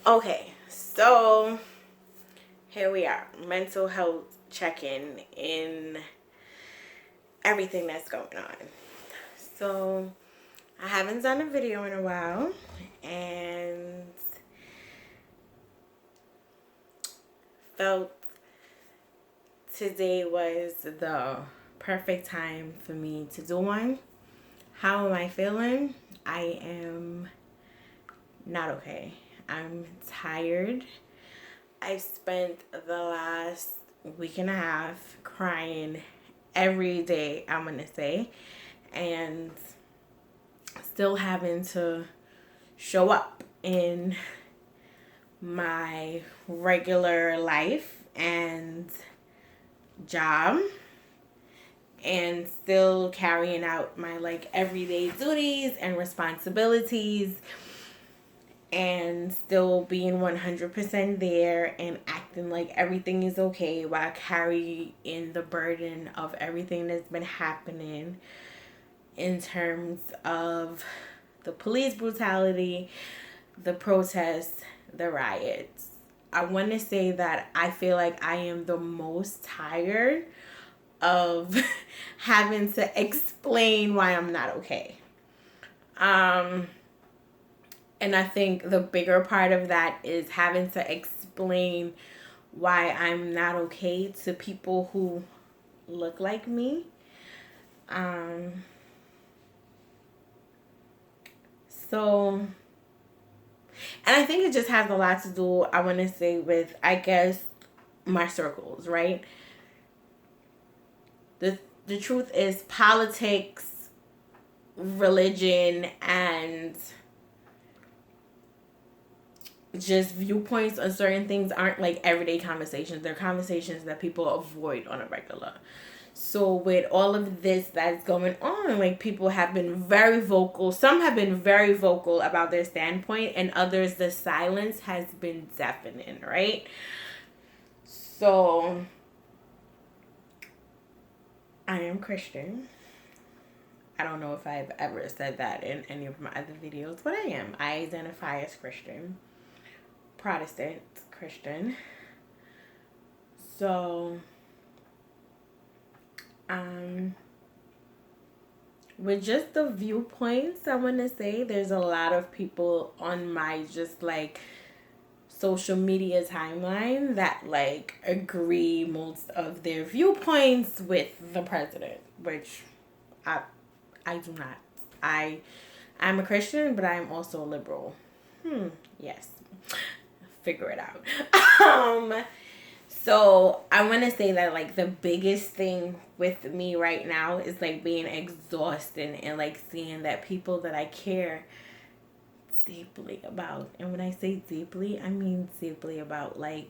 Okay, so here we are. Mental health check-in in everything that's going on. So I haven't done a video in a while, and felt today was the perfect time for me to do one. How am I feeling? I am not okay. I'm tired. I spent the last week and a half crying every day, I'm going to say, and still having to show up in my regular life and job, and still carrying out my everyday duties and responsibilities, and still being 100% there and acting like everything is okay while carrying the burden of everything that's been happening in terms of the police brutality, the protests, the riots. I want to say that I feel like I am the most tired of having to explain why I'm not okay. And I think the bigger part of that is having to explain why I'm not okay to people who look like me. So, and I think it just has a lot to do, I want to say, with, I guess, my circles, right? The truth is, politics, religion, and just viewpoints on certain things aren't like everyday conversations. They're conversations that people avoid on a regular. So with all of this that's going on, like, people have been very vocal. Some have been very vocal about their standpoint, and others, the silence has been deafening, right? So I am Christian. I don't know if I've ever said that in any of my other videos, but I am. I identify as Christian. Protestant Christian. So with just the viewpoints, I want to say there's a lot of people on my just social media timeline that agree most of their viewpoints with the president, which I do not. I'm a Christian, but I'm also a liberal. Yes. Figure it out. So I want to say that the biggest thing with me right now is being exhausted and seeing that people that I care deeply about, and when I say deeply, I mean deeply about, the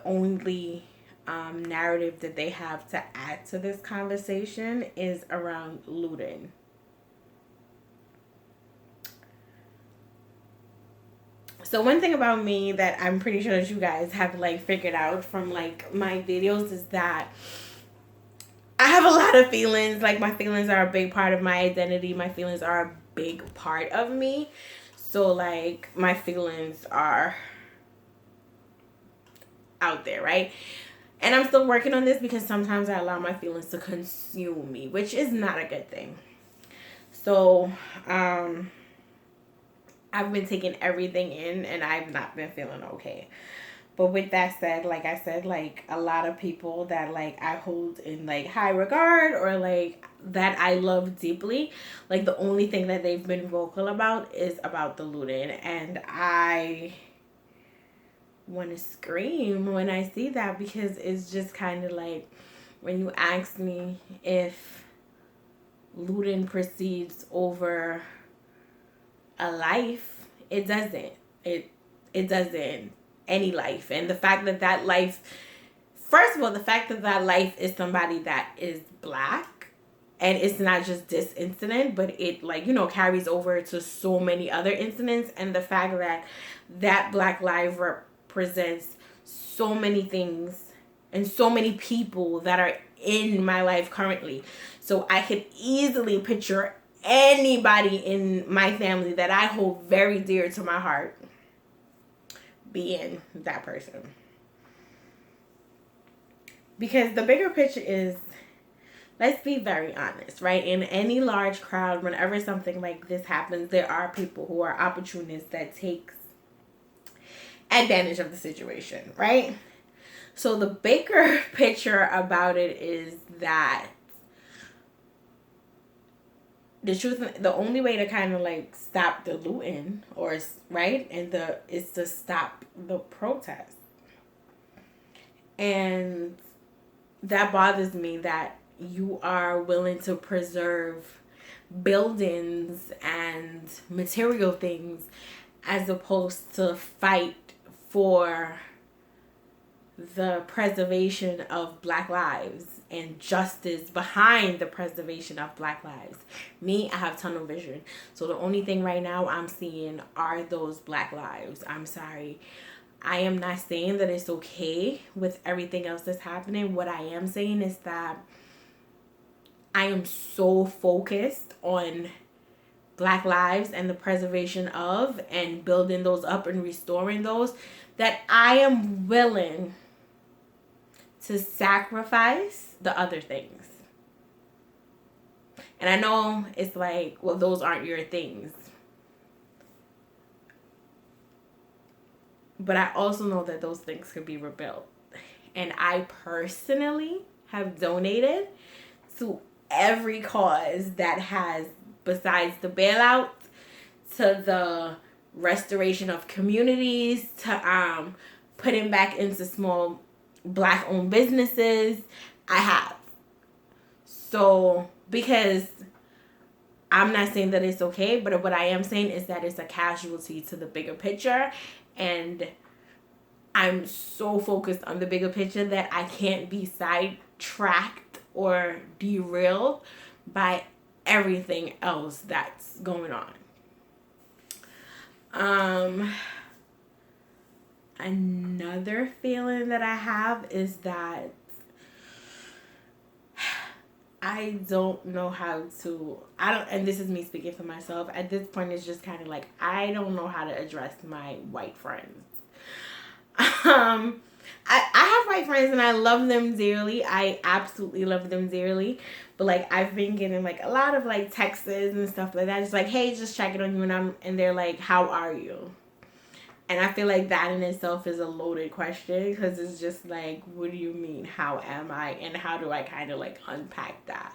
only narrative that they have to add to this conversation is around looting. So one thing about me that I'm pretty sure that you guys have figured out from my videos is that I have a lot of feelings. My feelings are a big part of my identity. My feelings are a big part of me. So my feelings are out there, right? And I'm still working on this because sometimes I allow my feelings to consume me, which is not a good thing. So, I've been taking everything in, and I've not been feeling okay. But with that said, like I said, a lot of people that I hold in high regard, or that I love deeply, the only thing that they've been vocal about is about the looting. And I want to scream when I see that, because it's just kind of when you ask me if looting proceeds over a life, it doesn't. It doesn't. Any life. And the fact that life, first of all, the fact that life is somebody that is black, and it's not just this incident, but it carries over to so many other incidents, and the fact that black life represents so many things and so many people that are in my life currently. So I could easily picture anybody in my family that I hold very dear to my heart being that person. Because the bigger picture is, let's be very honest, right? In any large crowd, whenever something like this happens, there are people who are opportunists that takes advantage of the situation, right? So the bigger picture about it is that the truth, the only way to kind of like stop the looting, or right, is to stop the protest. And that bothers me that you are willing to preserve buildings and material things as opposed to fight for the preservation of Black lives and justice behind the preservation of Black lives. Me, I have tunnel vision. So the only thing right now I'm seeing are those Black lives. I'm sorry. I am not saying that it's okay with everything else that's happening. What I am saying is that I am so focused on Black lives and the preservation of and building those up and restoring those that I am willing to sacrifice the other things. And I know it's like, well, those aren't your things. But I also know that those things could be rebuilt. And I personally have donated to every cause that has, besides the bailout, to the restoration of communities, to putting back into small Black owned businesses. I have. So, because I'm not saying that it's okay, but what I am saying is that it's a casualty to the bigger picture. And I'm so focused on the bigger picture that I can't be sidetracked or derailed by everything else that's going on. Another feeling that I have is that I don't know how to, and this is me speaking for myself. At this point, it's just kind of like, I don't know how to address my white friends. I have white friends and I love them dearly. I absolutely love them dearly. But like, I've been getting like a lot of like texts and stuff like that. It's like, hey, just checking on you, and they're like, how are you? And I feel like that in itself is a loaded question, because it's just like, what do you mean, how am I? And how do I kind of like unpack that?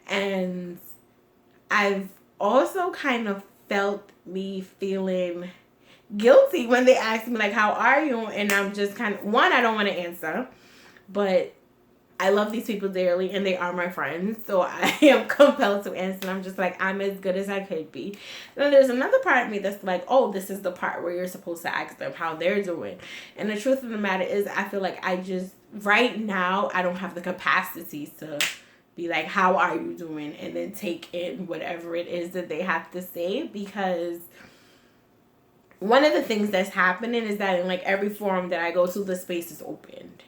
And I've also kind of felt me feeling guilty when they ask me like, how are you? And I'm just kind of, one, I don't want to answer, but I love these people dearly and they are my friends, so I am compelled to answer. I'm just like, I'm as good as I could be. Then there's another part of me that's like, oh, this is the part where you're supposed to ask them how they're doing. And the truth of the matter is, I feel like I just, right now, I don't have the capacity to be like, how are you doing? And then take in whatever it is that they have to say, because one of the things that's happening is that in like every forum that I go to, the space is opened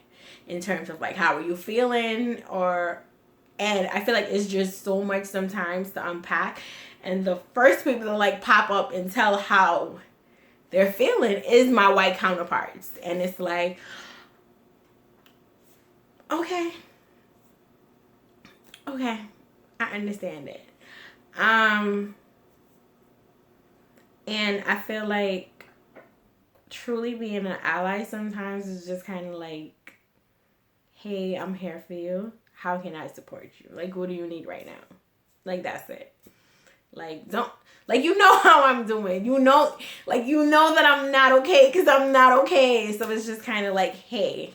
in terms of like, how are you feeling? And I feel like it's just so much sometimes to unpack. And the first people to like pop up and tell how they're feeling is my white counterparts. And it's like, okay, I understand it. And I feel like truly being an ally sometimes is just kind of like, hey, I'm here for you. How can I support you? Like, what do you need right now? Like, that's it. Like, don't, like, you know how I'm doing. You know that I'm not okay because I'm not okay. So it's just kind of like, hey,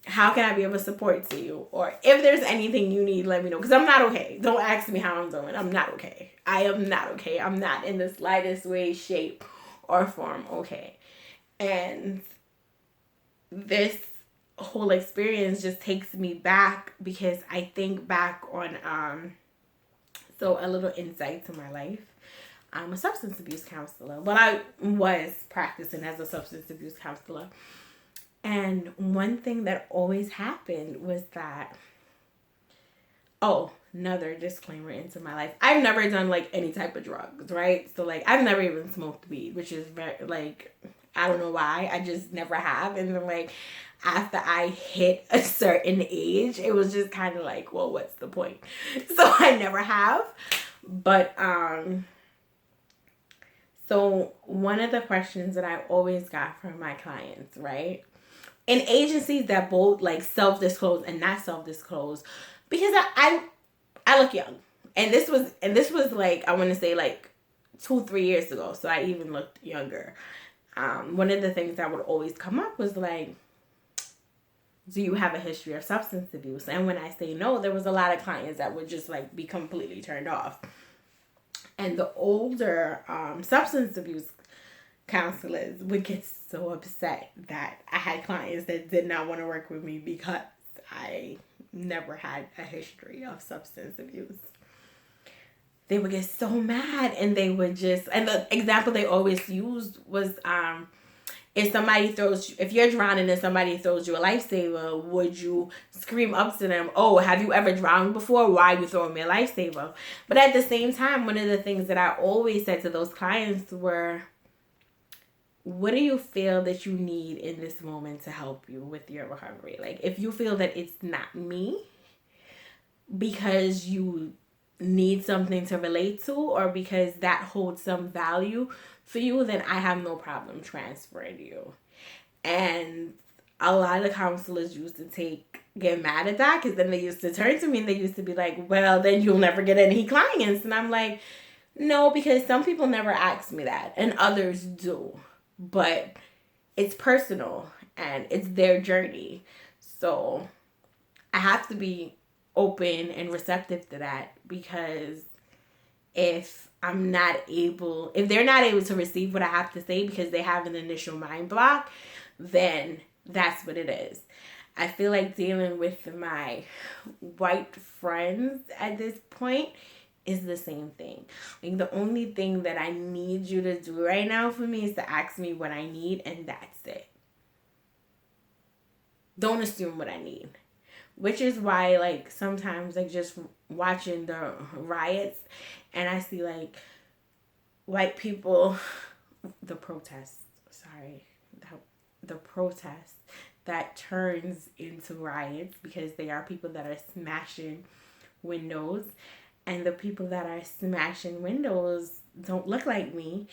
how can I be of a support to you? Or if there's anything you need, let me know. Because I'm not okay. Don't ask me how I'm doing. I'm not okay. I am not okay. I'm not in the slightest way, shape, or form okay. And this whole experience just takes me back, because I think back on so a little insight to my life. I'm a substance abuse counselor. Well, I was practicing as a substance abuse counselor. And one thing that always happened was that, another disclaimer into my life. I've never done like any type of drugs, right? So like I've never even smoked weed, which is very like, I don't know why. I just never have. And then like after I hit a certain age, it was just kind of like, well, what's the point? So I never have. But so one of the questions that I always got from my clients, right? In agencies that both like self-disclose and not self-disclose, because I look young. And this was like, I want to say like 2-3 years ago. So I even looked younger. One of the things that would always come up was like, do you have a history of substance abuse? And when I say no, there was a lot of clients that would just like be completely turned off. And the older substance abuse counselors would get so upset that I had clients that did not want to work with me because I never had a history of substance abuse. They would get so mad, and they would just, and the example they always used was if you're drowning and somebody throws you a lifesaver, would you scream up to them, oh, have you ever drowned before? Why are you throwing me a lifesaver? But at the same time, one of the things that I always said to those clients were, what do you feel that you need in this moment to help you with your recovery? Like, if you feel that it's not me because you need something to relate to, or because that holds some value for you, then I have no problem transferring you. And a lot of counselors used to get mad at that, because then they used to turn to me and they used to be like, well, then you'll never get any clients. And I'm like, no, because some people never ask me that and others do. But it's personal and it's their journey. So I have to be open and receptive to that, because if they're not able to receive what I have to say because they have an initial mind block, then that's what it is. I feel like dealing with my white friends at this point is the same thing. Like, the only thing that I need you to do right now for me is to ask me what I need, and that's it. Don't assume what I need. Which is why, like, sometimes, like, just watching the riots and I see, like, white people, the protest that turns into riots, because they are people that are smashing windows, and the people that are smashing windows don't look like me,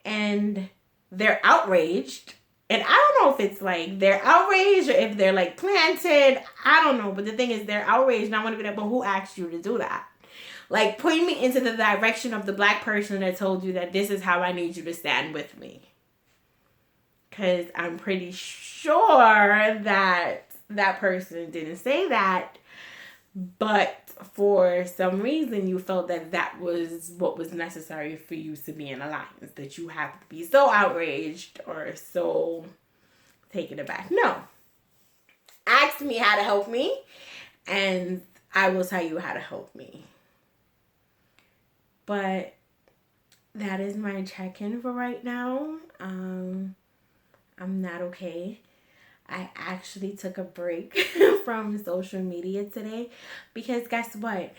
and they're outraged. And I don't know if it's like they're outraged or if they're like planted. I don't know. But the thing is, they're outraged. And I want to be like, but who asked you to do that? Like, point me into the direction of the black person that told you that this is how I need you to stand with me. Because I'm pretty sure that that person didn't say that. But for some reason, you felt that that was what was necessary for you to be in alliance. That you have to be so outraged or so taken aback. No. Ask me how to help me, and I will tell you how to help me. But that is my check-in for right now. I'm not okay. I actually took a break from social media today, because guess what?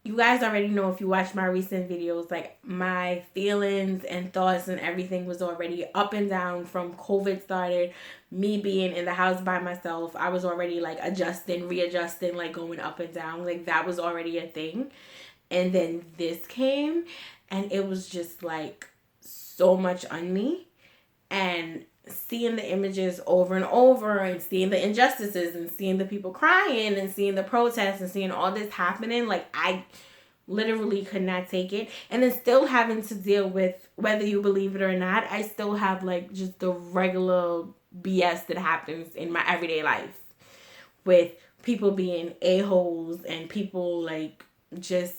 You guys already know, if you watch my recent videos, like, my feelings and thoughts and everything was already up and down from COVID started. Me being in the house by myself, I was already like readjusting, like going up and down. Like, that was already a thing. And then this came, and it was just like so much on me. And seeing the images over and over, and seeing the injustices, and seeing the people crying, and seeing the protests, and seeing all this happening, like, I literally could not take it. And then still having to deal with, whether you believe it or not, I still have like just the regular BS that happens in my everyday life, with people being a-holes and people like just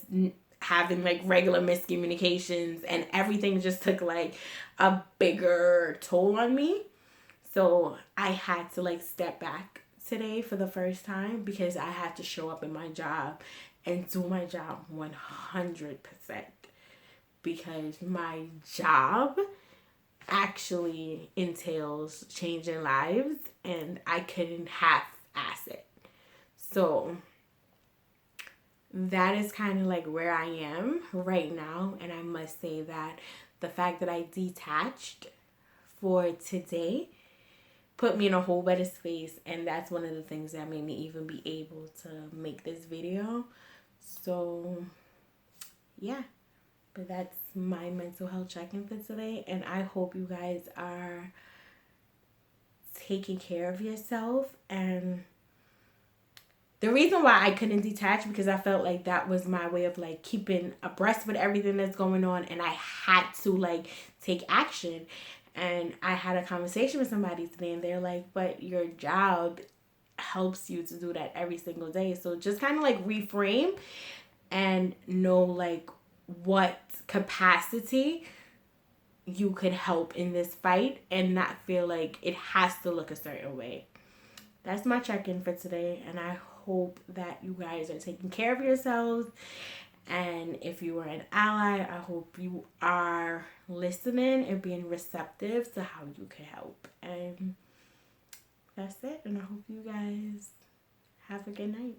having like regular miscommunications, and everything just took like a bigger toll on me. So I had to like step back today for the first time, because I had to show up in my job and do my job 100%, because my job actually entails changing lives, and I couldn't half-ass it. So that is kind of like where I am right now. And I must say that the fact that I detached for today put me in a whole better space. And that's one of the things that made me even be able to make this video. So, yeah. But that's my mental health check-in for today. And I hope you guys are taking care of yourself. And the reason why I couldn't detach, because I felt like that was my way of like keeping abreast with everything that's going on, and I had to like take action. And I had a conversation with somebody today, and they're like, but your job helps you to do that every single day. So just kind of like reframe and know like what capacity you could help in this fight, and not feel like it has to look a certain way. That's my check-in for today, and I hope that you guys are taking care of yourselves. And if you are an ally, I hope you are listening and being receptive to how you can help. And that's it. And I hope you guys have a good night.